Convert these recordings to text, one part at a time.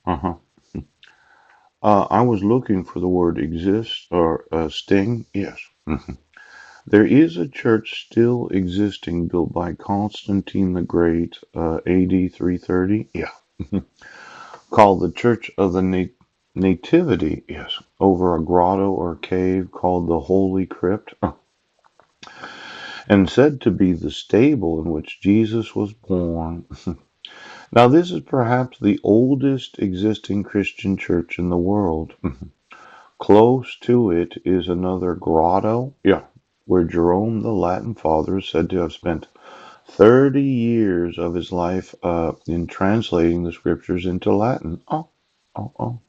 Uh-huh. I was looking for the word exist or sting. Yes. Mhm. There is a church still existing built by Constantine the Great, AD 330. Yeah. Called the Church of the Nativity. Yes. Over a grotto or cave called the Holy Crypt. And said to be the stable in which Jesus was born. Now, this is perhaps the oldest existing Christian church in the world. Close to it is another grotto, yeah, where Jerome, the Latin father, is said to have spent 30 years of his life in translating the scriptures into Latin. Oh.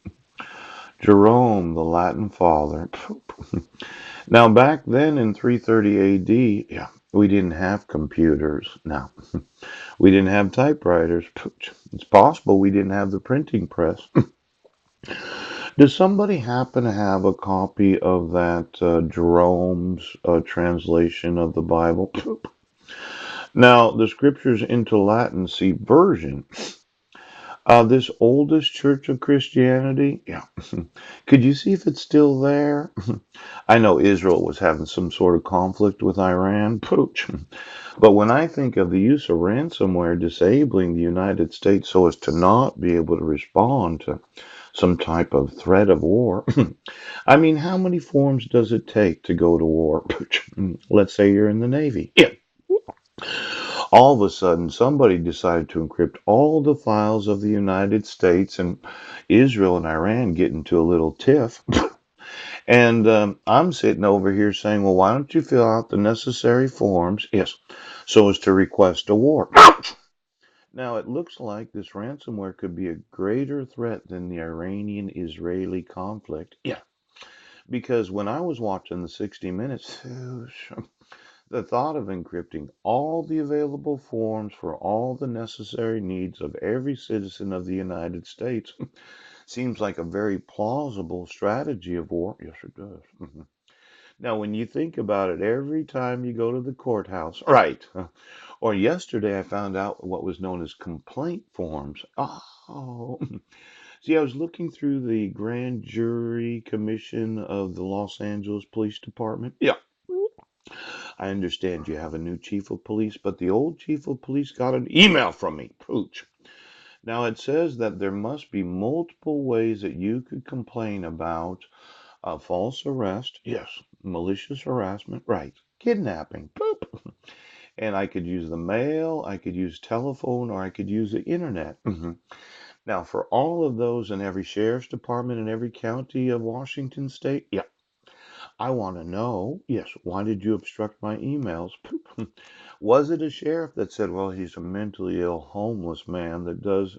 Jerome, the Latin father. Now, back then in 330 AD, yeah, we didn't have computers. Now, we didn't have typewriters. It's possible we didn't have the printing press. Does somebody happen to have a copy of that Jerome's translation of the Bible? Now, the scriptures into Latin, see, version. This oldest church of Christianity, yeah. Could you see if it's still there? I know Israel was having some sort of conflict with Iran. Pooch. But when I think of the use of ransomware disabling the United States so as to not be able to respond to some type of threat of war, I mean, how many forms does it take to go to war? Let's say you're in the Navy. Yeah. All of a sudden, somebody decided to encrypt all the files of the United States, and Israel and Iran get into a little tiff. And I'm sitting over here saying, well, why don't you fill out the necessary forms? Yes, so as to request a war. Now, it looks like this ransomware could be a greater threat than the Iranian Israeli conflict. Yeah, because when I was watching the 60 Minutes, the thought of encrypting all the available forms for all the necessary needs of every citizen of the United States seems like a very plausible strategy of war. Yes, it does. Now, when you think about it, every time you go to the courthouse, right? Or yesterday, I found out what was known as complaint forms. Oh, see, I was looking through the grand jury commission of the Los Angeles Police Department. Yeah. I understand you have a new chief of police, but the old chief of police got an email from me. Pooch. Now it says that there must be multiple ways that you could complain about a false arrest. Yes. Malicious harassment. Right. Kidnapping. Poop. And I could use the mail, I could use telephone, or I could use the internet. Now, for all of those in every sheriff's department in every county of Washington state, yeah, I want to know, yes, why did you obstruct my emails? Was it a sheriff that said, well, he's a mentally ill homeless man that does,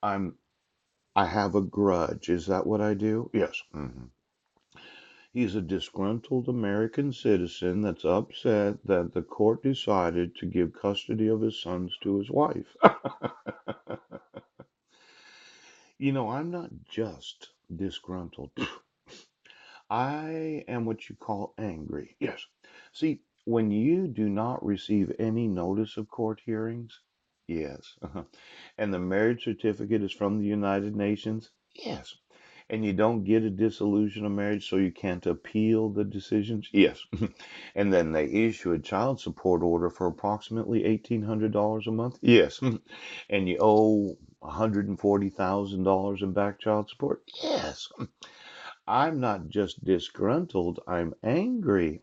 I'm, I have a grudge. Is that what I do? Yes. He's a disgruntled American citizen that's upset that the court decided to give custody of his sons to his wife. I'm not just disgruntled. I am what you call angry. Yes. See, when you do not receive any notice of court hearings, yes, and the marriage certificate is from the United Nations, yes, and you don't get a dissolution of marriage so you can't appeal the decisions, yes, and then they issue a child support order for approximately $1,800 a month, yes, and you owe $140,000 in back child support, yes. I'm not just disgruntled, I'm angry.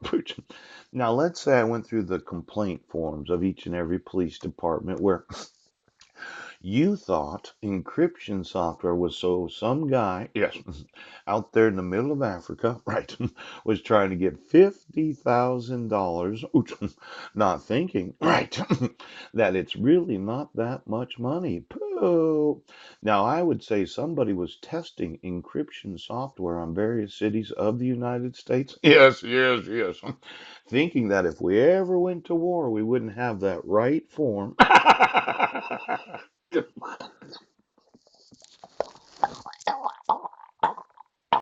Now, let's say I went through the complaint forms of each and every police department where you thought encryption software was so some guy, yes, out there in the middle of Africa, right, was trying to get $50,000, not thinking, right, that it's really not that much money. Pooh. Now, I would say somebody was testing encryption software on various cities of the United States. Yes. Thinking that if we ever went to war, we wouldn't have that right form.